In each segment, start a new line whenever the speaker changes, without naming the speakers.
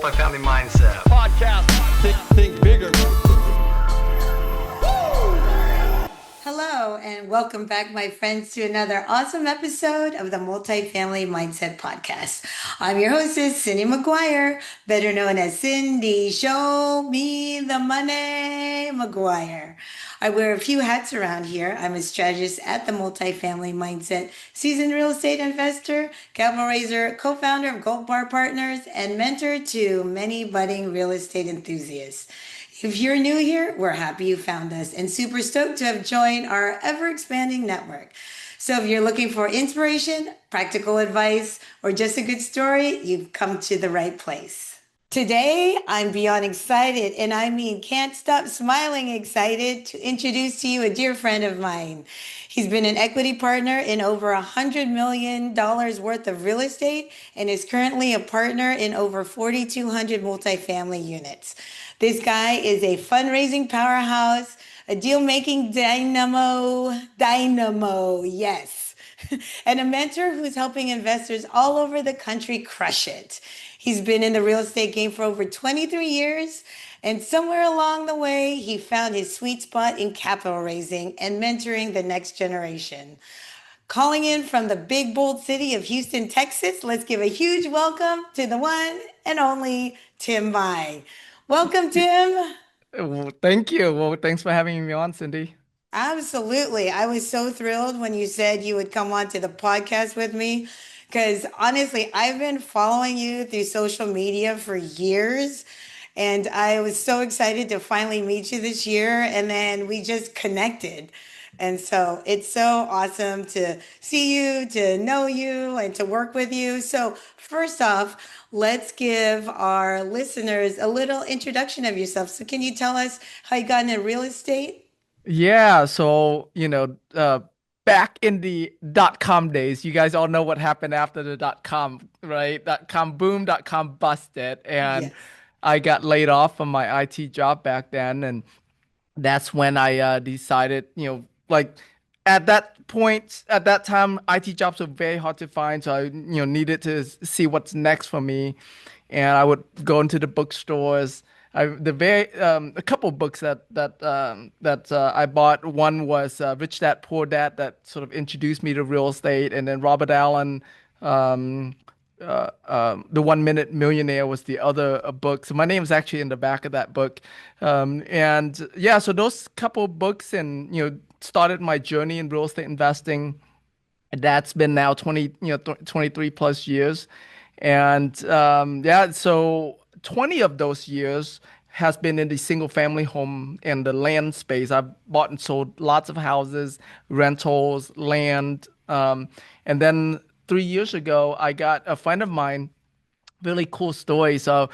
Multifamily Mindset
podcast. Think bigger.
Hello, and welcome back, my friends, to another awesome episode of the Multifamily Mindset Podcast. I'm your hostess, Cyndi Maguire, better known as Cyndi. Show me the money, Maguire. I wear a few hats around here. I'm a strategist at the Multifamily Mindset, seasoned real estate investor, capital raiser, co-founder of Gold Bar Partners, and mentor to many budding real estate enthusiasts. If you're new here, we're happy you found us and super stoked to have joined our ever expanding network. So if you're looking for inspiration, practical advice, or just a good story, you've come to the right place. Today, I'm beyond excited, and I mean can't stop smiling excited to introduce to you a dear friend of mine. He's been an equity partner in over $100 million worth of real estate and is currently a partner in over 4,200 multifamily units. This guy is a fundraising powerhouse, a deal-making dynamo, yes, and a mentor who's helping investors all over the country crush it. He's been in the real estate game for over 23 years, and somewhere along the way, he found his sweet spot in capital raising and mentoring the next generation. Calling in from the big, bold city of Houston, Texas, let's give a huge welcome to the one and only Tim Mai. Welcome, Tim.
Well, thank you. Well, thanks for having me on, Cyndi.
Absolutely. I was so thrilled when you said you would come on to the podcast with me because honestly, I've been following you through social media for years. And I was so excited to finally meet you this year. And then we just connected. And so it's so awesome to see you, to know you, and to work with you. So, first off, let's give our listeners a little introduction of yourself. So, can you tell us how you got into real estate?
Yeah, so, back in the .com days, you guys all know what happened after the .com, right? .com boom, .com busted, and
Yes.
I got laid off from my IT job back then, and that's when I decided, like at that point, at that time, IT jobs were very hard to find. So I, needed to see what's next for me. And I would go into the bookstores. A couple of books that I bought. One was Rich Dad Poor Dad, that sort of introduced me to real estate, and then Robert Allen, um, The 1 Minute Millionaire was the other book. So my name is actually in the back of that book. And yeah, so those couple books and, started my journey in real estate investing. That's been now 23 plus years. And yeah, so 20 of those years has been in the single family home and the land space. I've bought and sold lots of houses, rentals, land. And then 3 years ago, I got a friend of mine, really cool story. So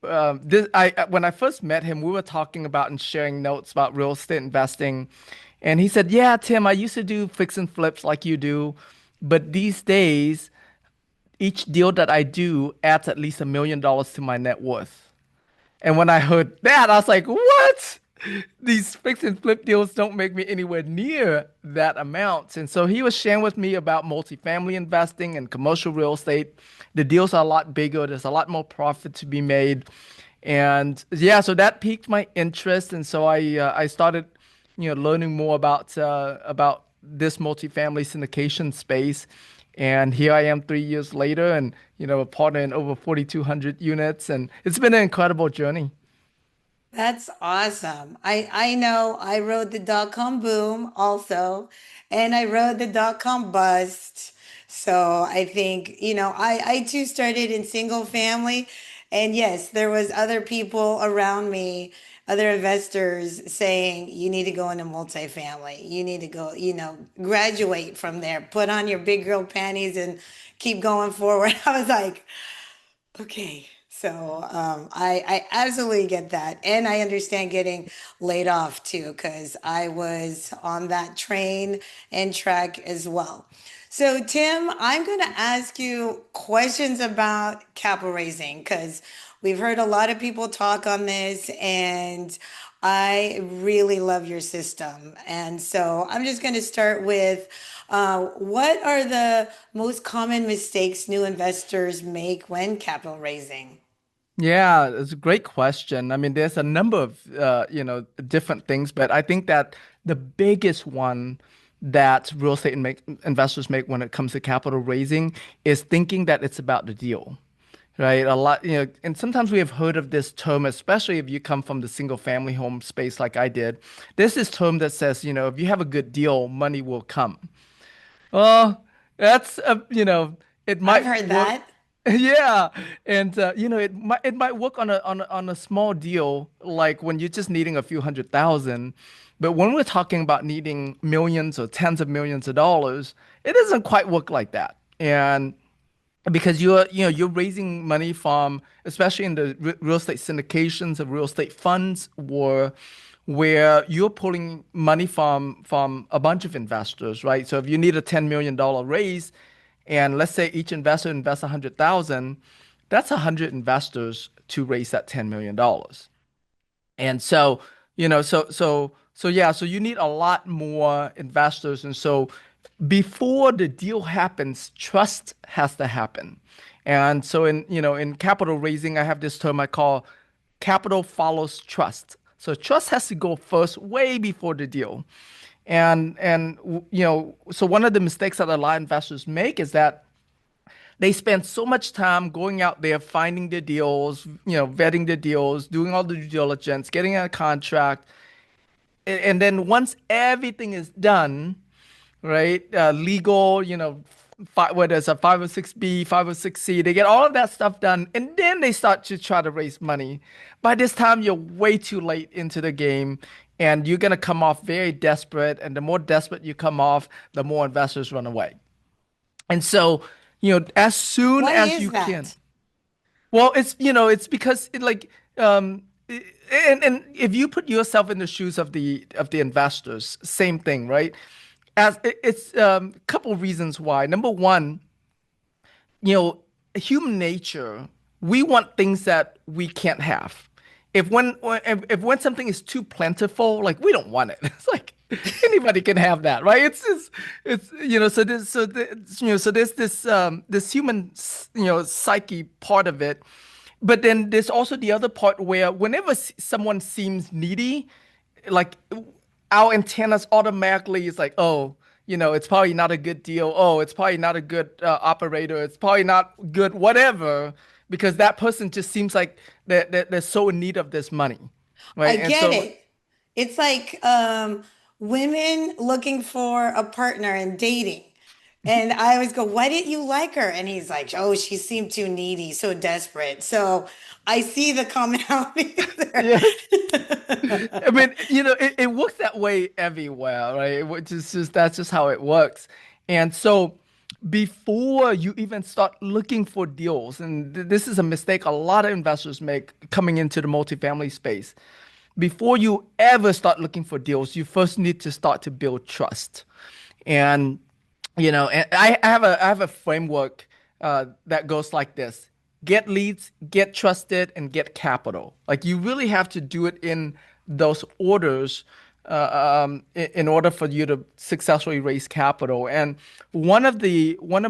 when I first met him, we were talking about and sharing notes about real estate investing. And he said, "Yeah, Tim, I used to do fix and flips like you do, but these days, each deal that I do adds at least $1 million to my net worth." And when I heard that, I was like, "What? These fix and flip deals don't make me anywhere near that amount." And so he was sharing with me about multifamily investing and commercial real estate. The deals are a lot bigger. There's a lot more profit to be made. And yeah, so that piqued my interest. And so I started, learning more about this multifamily syndication space. And here I am 3 years later and, a partner in over 4,200 units. And it's been an incredible journey.
That's awesome. I know I rode the dot-com boom also, and I rode the dot-com bust. So I think, I too started in single family. And yes, there was other people around me, other investors saying, you need to go into multifamily. You need to go, graduate from there, put on your big girl panties and keep going forward. I was like, okay, so I absolutely get that. And I understand getting laid off too, because I was on that train and track as well. So, Tim, I'm going to ask you questions about capital raising because we've heard a lot of people talk on this, and I really love your system. And so I'm just going to start with what are the most common mistakes new investors make when capital raising?
Yeah, it's a great question. I mean, there's a number of different things, but I think that the biggest one that real estate investors make when it comes to capital raising is thinking that it's about the deal, right? A lot, and sometimes we have heard of this term, especially if you come from the single family home space like I did. There's this term that says, if you have a good deal, money will come. Well, that's it
I've
might
heard
work.
that.
Yeah, and it might work on a small deal, like when you're just needing a few 100,000. But when we're talking about needing millions or tens of millions of dollars, it doesn't quite work like that. And because you're raising money from, especially in the real estate syndications of real estate funds, or where you're pulling money from a bunch of investors, right? So if you need a $10 million raise, and let's say each investor invests 100,000, that's 100 investors to raise that $10 million. And so, so you need a lot more investors. And so before the deal happens, trust has to happen. And so in capital raising, I have this term I call capital follows trust. So trust has to go first way before the deal. So one of the mistakes that a lot of investors make is that they spend so much time going out there finding the deals, vetting the deals, doing all the due diligence, getting a contract, and then once everything is done, right? Legal, whether it's a 506B, 506C, they get all of that stuff done, and then they start to try to raise money. By this time, you're way too late into the game, and you're gonna come off very desperate. And the more desperate you come off, the more investors run away. And so, as soon
Why
as
is
you can.
that?
Well, it's because and if you put yourself in the shoes of the investors, same thing, right? As it's a couple reasons why. Number one, you know, human nature, we want things that we can't have. If when something is too plentiful, like we don't want it. It's like anybody can have that, right? So there's this human psyche part of it, but then there's also the other part where whenever someone seems needy, like our antennas automatically is like, oh, it's probably not a good deal. Oh, it's probably not a good operator. It's probably not good, whatever, because that person just seems like they're so in need of this money,
I
right? And
get
so,
it. It's like women looking for a partner and dating. And I always go, why didn't you like her? And he's like, oh, she seemed too needy, so desperate. So I see the commonality there.
yes, I mean, it works that way everywhere, right? Which is just that's just how it works. And so before you even start looking for deals, and this is a mistake a lot of investors make coming into the multifamily space. Before you ever start looking for deals, you first need to start to build trust. And and I have a framework that goes like this: get leads, get trusted, and get capital. Like you really have to do it in those orders in order for you to successfully raise capital. And one of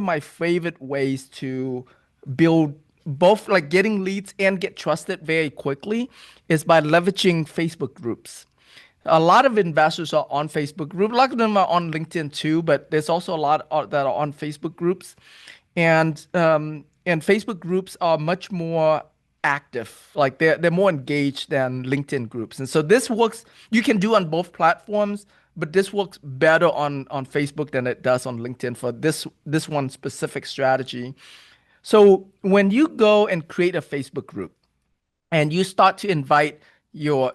my favorite ways to build both, like getting leads and get trusted very quickly, is by leveraging Facebook groups. A lot of investors are on Facebook groups. A lot of them are on LinkedIn too, but there's also a lot that are on Facebook groups, and Facebook groups are much more active. Like they're more engaged than LinkedIn groups, and so this works. You can do on both platforms, but this works better on Facebook than it does on LinkedIn for this one specific strategy. So when you go and create a Facebook group, and you start to invite your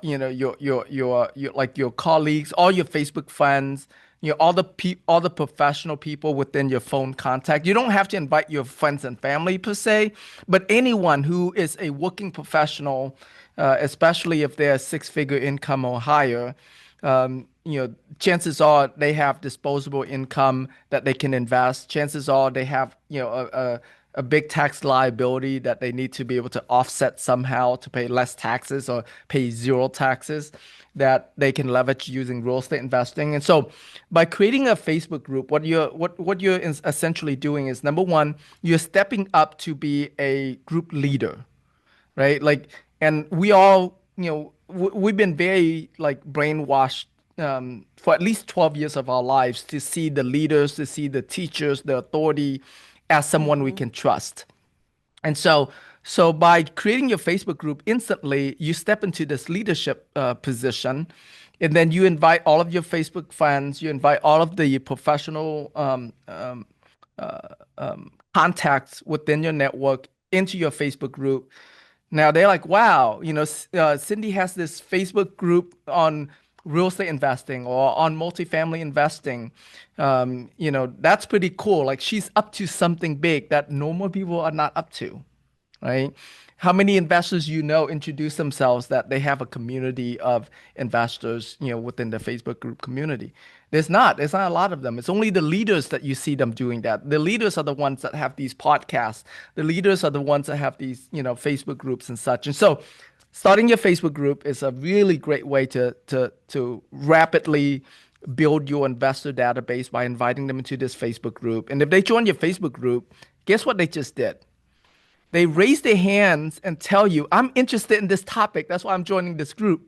like your colleagues, all your Facebook friends, all the professional people within your phone contact. You don't have to invite your friends and family per se, but anyone who is a working professional, especially if they're six-figure income or higher. Chances are they have disposable income that they can invest. Chances are they have, a big tax liability that they need to be able to offset somehow to pay less taxes or pay zero taxes that they can leverage using real estate investing. And so by creating a Facebook group, what you're essentially doing is, number one, you're stepping up to be a group leader. right? Like, and we all, we've been very like brainwashed for at least 12 years of our lives to see the leaders, to see the teachers, the authority as someone we
Hmm.
can trust. And so by creating your Facebook group instantly, you step into this leadership position, and then you invite all of your Facebook friends, you invite all of the professional contacts within your network into your Facebook group. Now they're like, wow, Cyndi has this Facebook group on real estate investing or on multifamily investing. That's pretty cool. Like she's up to something big that normal people are not up to, right? How many investors introduce themselves that they have a community of investors, within the Facebook group community? There's not. There's not a lot of them. It's only the leaders that you see them doing that. The leaders are the ones that have these podcasts. The leaders are the ones that have these, Facebook groups and such. And so starting your Facebook group is a really great way to rapidly build your investor database by inviting them into this Facebook group. And if they join your Facebook group, guess what they just did? They raise their hands and tell you, I'm interested in this topic. That's why I'm joining this group,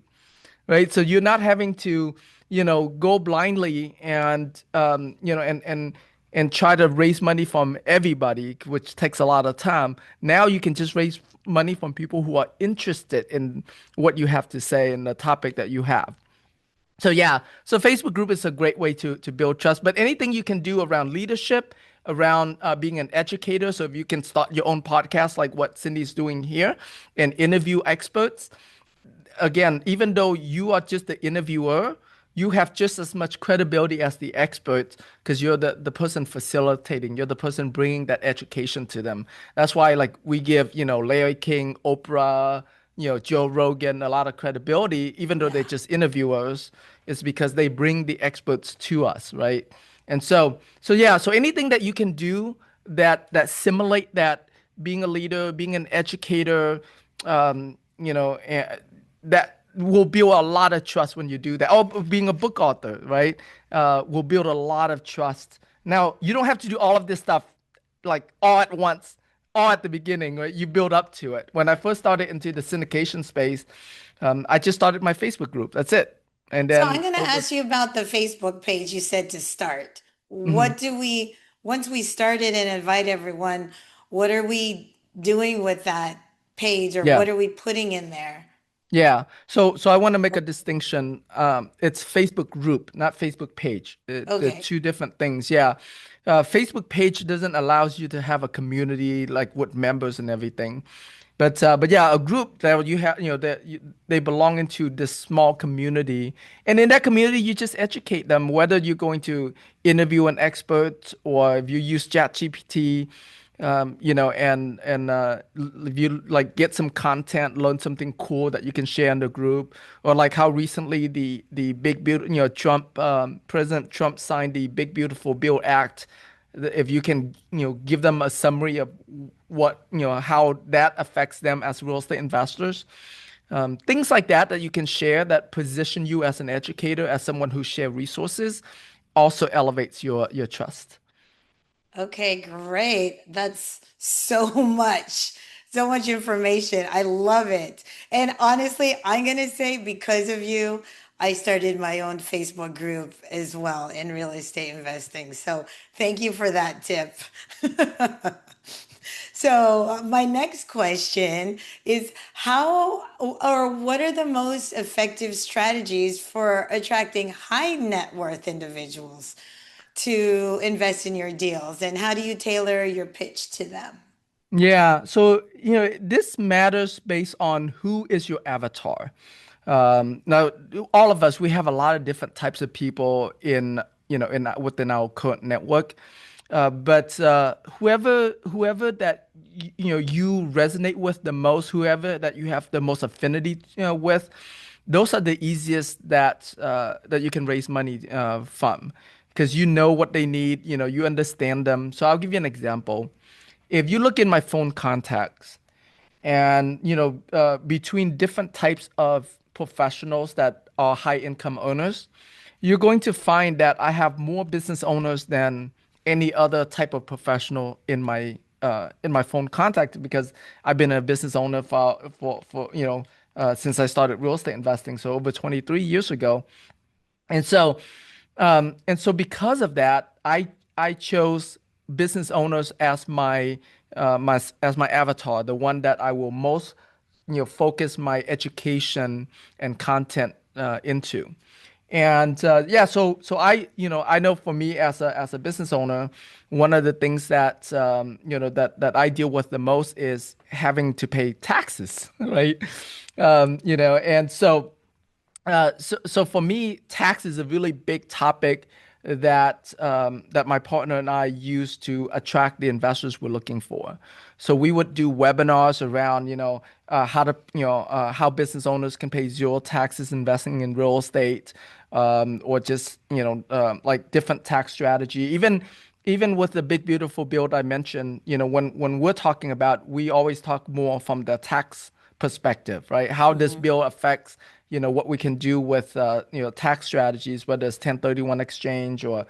right? So you're not having to, go blindly and, and try to raise money from everybody, which takes a lot of time. Now you can just raise money from people who are interested in what you have to say and the topic that you have. So yeah, so Facebook group is a great way to build trust. But anything you can do around leadership, around being an educator. So if you can start your own podcast like what Cyndi's doing here and interview experts, again, even though you are just the interviewer, you have just as much credibility as the expert because you're the person facilitating, you're the person bringing that education to them. That's why, like, we give, Larry King, Oprah, Joe Rogan a lot of credibility, even though they're
Yeah.
just interviewers, is because they bring the experts to us, right? And so yeah, so anything that you can do that simulate that being a leader, being an educator, that will build a lot of trust when you do that. Oh, being a book author, right? Will build a lot of trust. Now, you don't have to do all of this stuff like all at once, all at the beginning, right? You build up to it. When I first started into the syndication space, I just started my Facebook group. That's it. And
So I'm
then
going to
over.
ask you about the Facebook page you said to start.
Mhm.
What do we, once we started and invite everyone, what are we doing with that page or
Yeah.
what are we putting in there?
Yeah. So I want to make a distinction. It's Facebook group, not Facebook page. They're
Okay.
two different things. Yeah. Facebook page doesn't allows you to have a community like with members and everything. But yeah, a group that you have, they belong into this small community, and in that community, you just educate them. Whether you're going to interview an expert or if you use ChatGPT, if you like get some content, learn something cool that you can share in the group, or like how recently the big Trump President Trump signed the Big Beautiful Bill Act. If you can give them a summary of what how that affects them as real estate investors, things like that you can share that position you as an educator, as someone who share resources, also elevates your trust.
Okay, great. That's so much, so much information. I love it. And honestly, I'm going to say because of you, I started my own Facebook group as well in real estate investing. So thank you for that tip. So my next question is how or what are the most effective strategies for attracting high net worth individuals to invest in your deals, and how do you tailor your pitch to them?
Yeah, so this matters based on who is your avatar. Now, all of us, we have a lot of different types of people in within our current network. But whoever that you resonate with the most, whoever that you have the most affinity with, those are the easiest that you can raise money from because you know what they need, you understand them. So I'll give you an example. If you look in my phone contacts and between different types of professionals that are high income earners, you're going to find that I have more business owners than any other type of professional in my in my phone contact because I've been a business owner for since I started real estate investing, so over 23 years ago. And so because of that, I chose business owners as my avatar, the one that I will most focus my education and content into. And yeah, so I know for me as a business owner, one of the things that that I deal with the most is having to pay taxes, right? And so for me, tax is a really big topic that my partner and I use to attract the investors we're looking for. So we would do webinars around, how business owners can pay zero taxes investing in real estate, or just, like different tax strategy. Even with the big beautiful build I mentioned, when we're talking about, we always talk more from the tax perspective, right? How this bill affects, what we can do with, tax strategies, whether it's 1031 exchange or,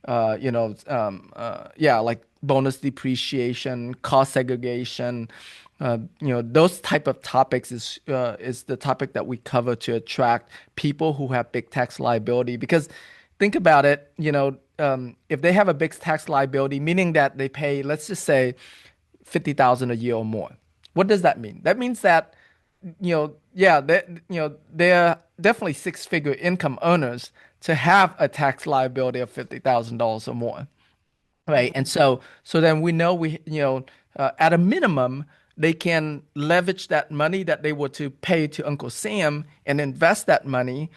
yeah, like bonus depreciation, cost segregation, those type of topics is the topic that we cover to attract people who have big tax liability. Because think about it, if they have a big tax liability, meaning that they pay, let's just say, 50,000 a year or more. What does that mean? That means that, yeah, they're definitely six-figure income earners to have a tax liability of $50,000 or more. Right. And so then we know at a minimum, they can leverage that money that they were to pay to Uncle Sam and invest that money,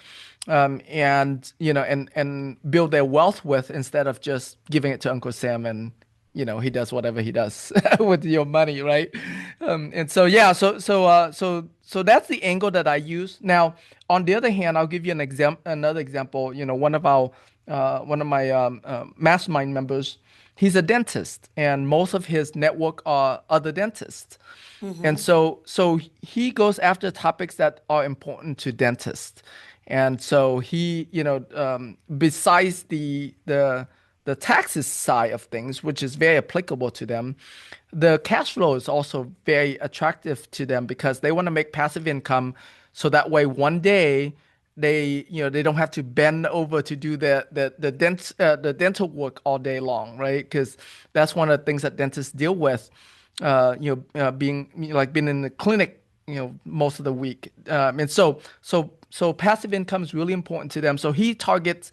and, and build their wealth with, instead of just giving it to Uncle Sam and, he does whatever he does with your money. Right. And so, yeah, so that's the angle that I use. Now, on the other hand, I'll give you another example. One of my mastermind members, he's a dentist, and most of his network are other dentists. And so he goes after topics that are important to dentists. And so he, besides the taxes side of things, which is very applicable to them, the cash flow is also very attractive to them because they want to make passive income, so that way one day they don't have to bend over to do the dental work all day long, right? Because that's one of the things that dentists deal with, being being in the clinic, most of the week. And so passive income is really important to them. So he talks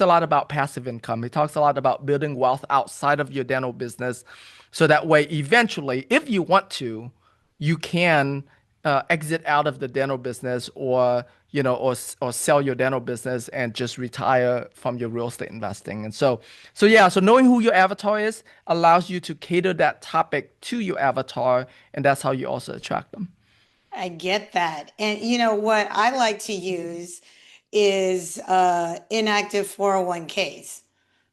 a lot about passive income. He talks a lot about building wealth outside of your dental business. So that way, eventually, if you want to, you can exit out of the dental business, or, or sell your dental business and just retire from your real estate investing. And so yeah, so knowing who your avatar is allows you to cater that topic to your avatar. And that's how you also attract them.
I get that. And you know what I like to use is inactive 401ks.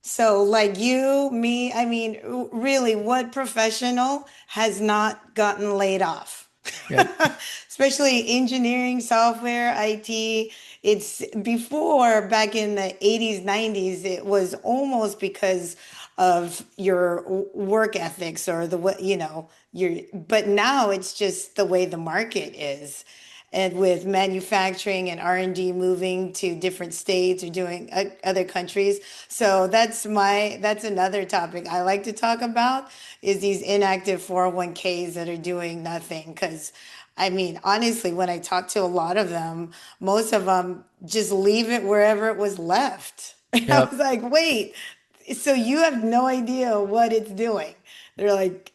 So, like you, me, I mean, really, what professional has not gotten laid off?
Yep.
Especially engineering, software, IT. It's before, back in the 80s, 90s, it was almost because of your work ethics, or the way, but now it's just the way the market is. And with manufacturing and R&D moving to different states or doing other countries. So that's another topic I like to talk about, is these inactive 401ks that are doing nothing. Because I mean, honestly, when I talk to a lot of them, most of them just leave it wherever it was left. And I
Yep.
was like, wait, so you have no idea what it's doing? They're like,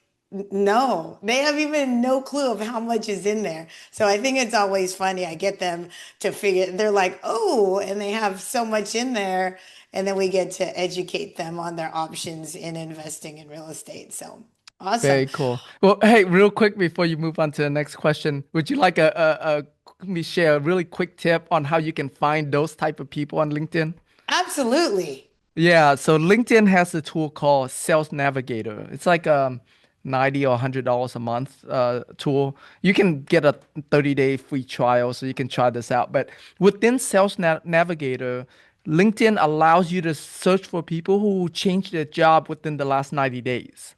no, they have even no clue of how much is in there. So I think it's always funny. I get them to figure, they're like, oh, and they have so much in there. And then we get to educate them on their options in investing in real estate. So awesome.
Very cool. Well, hey, real quick before you move on to the next question, would you like me share a really quick tip on how you can find those type of people on LinkedIn?
Absolutely.
Yeah, so LinkedIn has a tool called Sales Navigator. It's like 90 or $100 a month tool. You can get a 30-day free trial, so you can try this out. But within Navigator, LinkedIn allows you to search for people who changed their job within the last 90 days.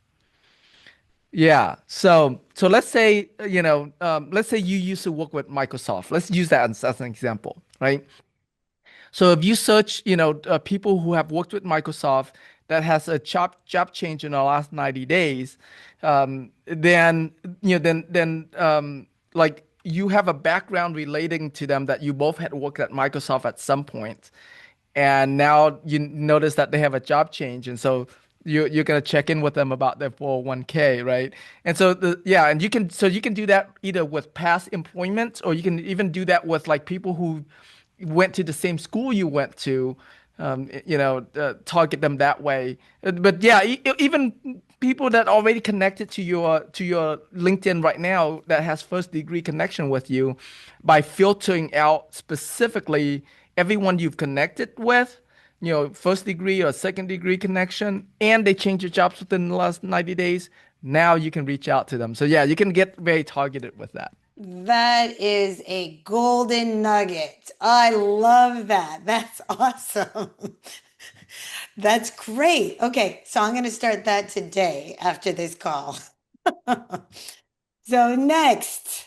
Yeah. So let's say, let's say you used to work with Microsoft. Let's use that as an example, right? So if you search, people who have worked with Microsoft that has a job change in the last 90 days, then like you have a background relating to them that you both had worked at Microsoft at some point, and now you notice that they have a job change, and so you're gonna check in with them about their 401k, right? And so and you can do that either with past employment, or you can even do that with like people who went to the same school you went to, target them that way. But yeah, even people that already connected to your LinkedIn right now that has first degree connection with you, by filtering out specifically everyone you've connected with, first degree or second degree connection, and they change your jobs within the last 90 days. Now you can reach out to them. So yeah, you can get very targeted with that.
That is a golden nugget. I love that. That's awesome. That's great. Okay, so I'm going to start that today after this call. So, next,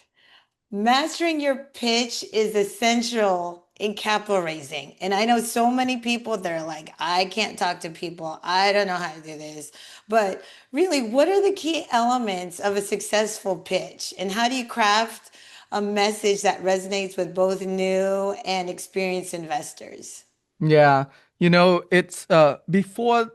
mastering your pitch is essential in capital raising. And I know so many people that are like, I can't talk to people. I don't know how to do this. But really, what are the key elements of a successful pitch? And how do you craft a message that resonates with both new and experienced investors?
Yeah, it's before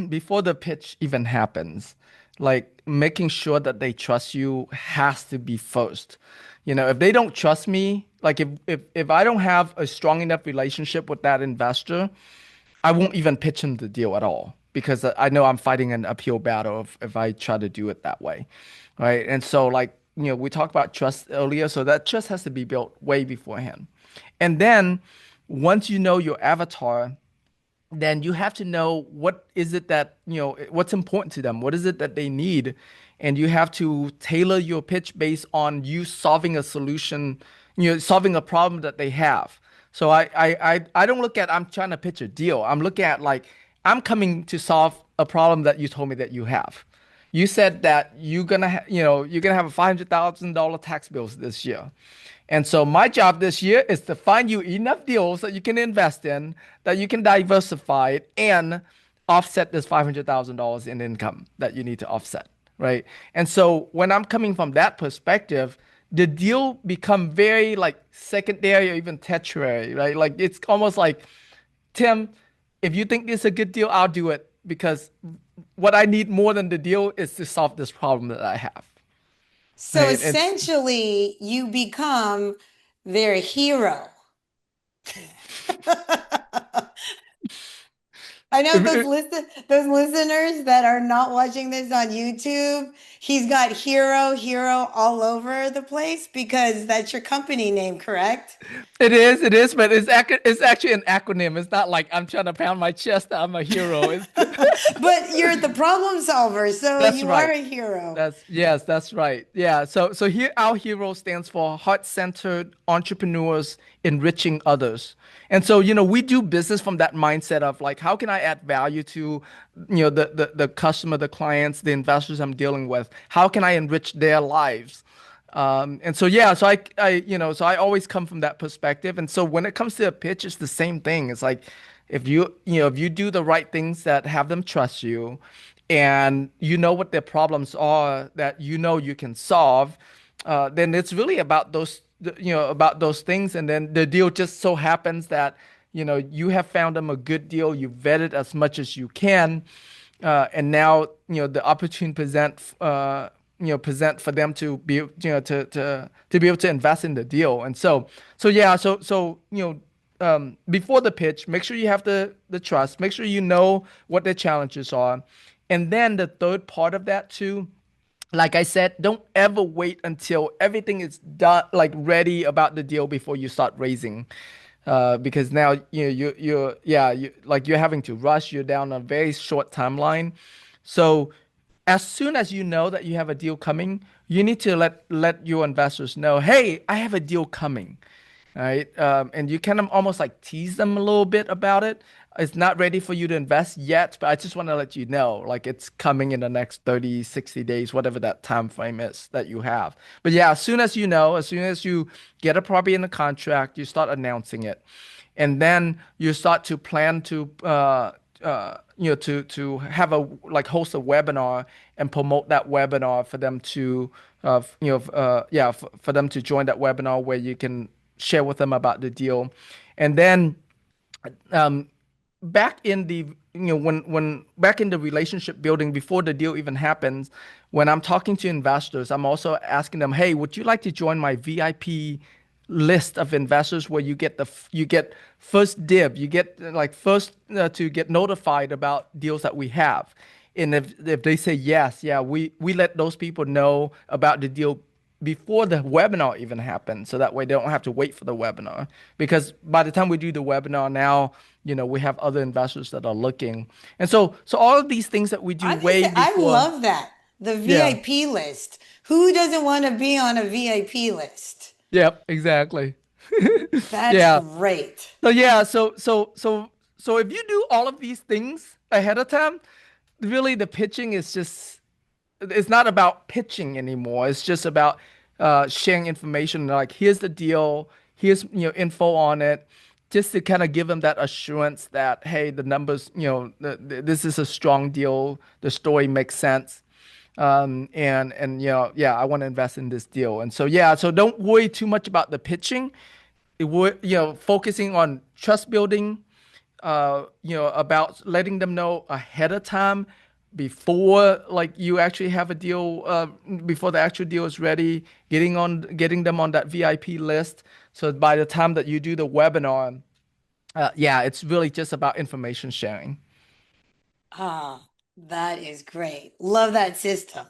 before the pitch even happens, like making sure that they trust you has to be first. If they don't trust me, like if I don't have a strong enough relationship with that investor, I won't even pitch him the deal at all because I know I'm fighting an uphill battle if I try to do it that way, right? And so like, we talked about trust earlier, so that trust has to be built way beforehand. And then once you know your avatar, then you have to know what is it that, what's important to them, what is it that they need, and you have to tailor your pitch based on you solving a solution, solving a problem that they have. So I don't look at I'm trying to pitch a deal. I'm looking at like I'm coming to solve a problem that you told me that you have. You said that you're gonna have a $500,000 tax bills this year. And so my job this year is to find you enough deals that you can invest in, that you can diversify it and offset this $500,000 in income that you need to offset, right? And so when I'm coming from that perspective, the deal become very like secondary or even tertiary, right? Like it's almost like, Tim, if you think this is a good deal, I'll do it because what I need more than the deal is to solve this problem that I have.
So
Right? It's
essentially, you become their hero. I know those listeners that are not watching this on YouTube, he's got hero all over the place because that's your company name, correct?
It is, but it's actually an acronym. It's not like I'm trying to pound my chest that I'm a hero.
But you're the problem solver, so
That's
you are
right.
a hero.
That's right. Yeah. So here our hero stands for heart-centered entrepreneurs enriching others. And so, we do business from that mindset of like, how can I add value to, the customer, the clients, the investors I'm dealing with? How can I enrich their lives? And so yeah, so I always come from that perspective. And so when it comes to a pitch, it's the same thing. It's like if you do the right things that have them trust you, and you know what their problems are that you can solve, then it's really about those things. And then the deal just so happens that you have found them a good deal. You vetted as much as you can, and now the opportunity present for them to be to be able to invest in the deal. And so yeah, before the pitch, make sure you have the trust, make sure you know what their challenges are. And then the third part of that too, like I said, don't ever wait until everything is done, like ready about the deal before you start raising. Because now you're having to rush. You're down a very short timeline. So as soon as you know that you have a deal coming, you need to let your investors know, hey, I have a deal coming. All right. And you kind of almost like tease them a little bit about it. It's not ready for you to invest yet, but I just want to let you know, like it's coming in the next 30, 60 days, whatever that time frame is that you have. But yeah, as soon as you know, as soon as you get a property in the contract, you start announcing it. And then you start to plan to to have a like host a webinar and promote that webinar for them to for them to join that webinar where you can share with them about the deal. And then um, back in the when back in the relationship building before the deal even happens, when I'm talking to investors, I'm also asking them, hey, would you like to join my VIP list of investors where you get first dib, you get like first to get notified about deals that we have. And if they say yes, yeah, we let those people know about the deal before the webinar even happens, so that way they don't have to wait for the webinar. Because by the time we do the webinar now, we have other investors that are looking. And so all of these things that we do
I think
way
that I
before.
love that. The
Yeah.
VIP list. Who doesn't want to be on a VIP list?
Yep, exactly.
That's
Yeah.
great.
So yeah, so if you do all of these things ahead of time, really the pitching is just it's not about pitching anymore. It's just about sharing information. Like here's the deal, here's info on it, just to kind of give them that assurance that hey, the numbers, this is a strong deal. The story makes sense. And yeah, I want to invest in this deal. And so yeah, so don't worry too much about the pitching. It would focusing on trust building, about letting them know ahead of time before like you actually have a deal, before the actual deal is ready, getting them on that VIP list. So by the time that you do the webinar, yeah, it's really just about information sharing.
Ah, that is great. Love that system.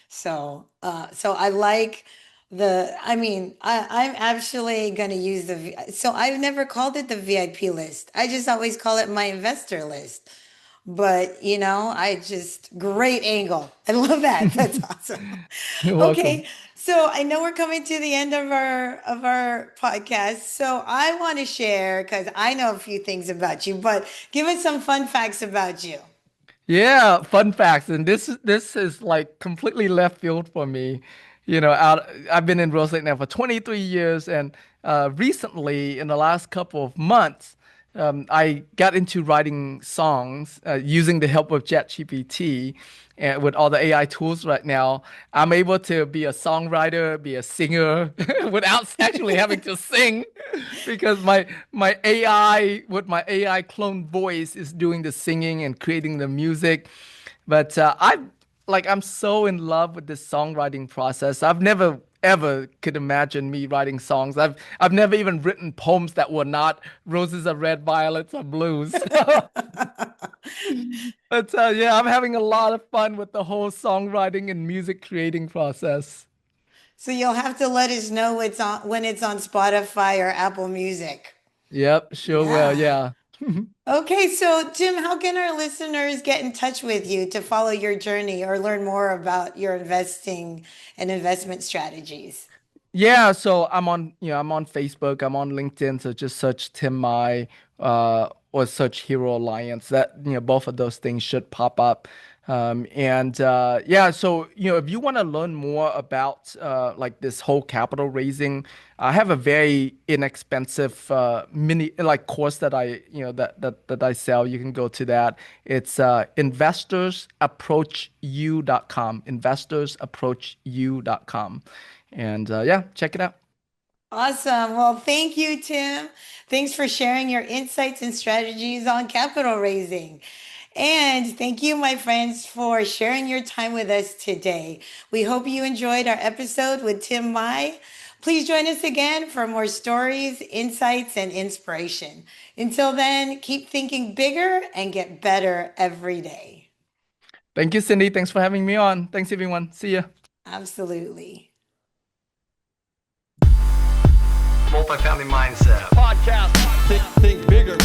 So I like I mean, I'm actually going to use so I've never called it the VIP list. I just always call it my investor list. But, great angle. I love that. That's awesome.
You're welcome.
Okay. So I know we're coming to the end of our podcast. So I want to share because I know a few things about you, but give us some fun facts about you.
Yeah, fun facts, and this is like completely left field for me. I've been in real estate now for 23 years, and recently, in the last couple of months, I got into writing songs using the help of ChatGPT. And with all the AI tools right now, I'm able to be a songwriter, be a singer without actually having to sing because my AI with my AI clone voice is doing the singing and creating the music. But I'm so in love with this songwriting process. I've never ever could imagine me writing songs. I've never even written poems that were not roses are red, violets are blues. But yeah, I'm having a lot of fun with the whole songwriting and music creating process.
So you'll have to let us know it's on when it's on Spotify or Apple Music.
Yep, sure will.
Yeah.
Yeah.
Okay, so Tim, how can our listeners get in touch with you to follow your journey or learn more about your investing and investment strategies?
Yeah, so I'm on Facebook, I'm on LinkedIn, so just search Tim Mai or search Hero Alliance. That, both of those things should pop up. And yeah, so if you want to learn more about like this whole capital raising, I have a very inexpensive mini like course that that I sell. You can go to that. It's investorsapproachyou.com, investorsapproachyou.com. And yeah, check it out.
Awesome. Well, thank you, Tim. Thanks for sharing your insights and strategies on capital raising. And thank you, my friends, for sharing your time with us today. We hope you enjoyed our episode with Tim Mai. Please join us again for more stories, insights, and inspiration. Until then, keep thinking bigger and get better every day.
Thank you, Cindy. Thanks for having me on. Thanks, everyone. See ya.
Absolutely.
Multifamily mindset. Podcast. Think bigger.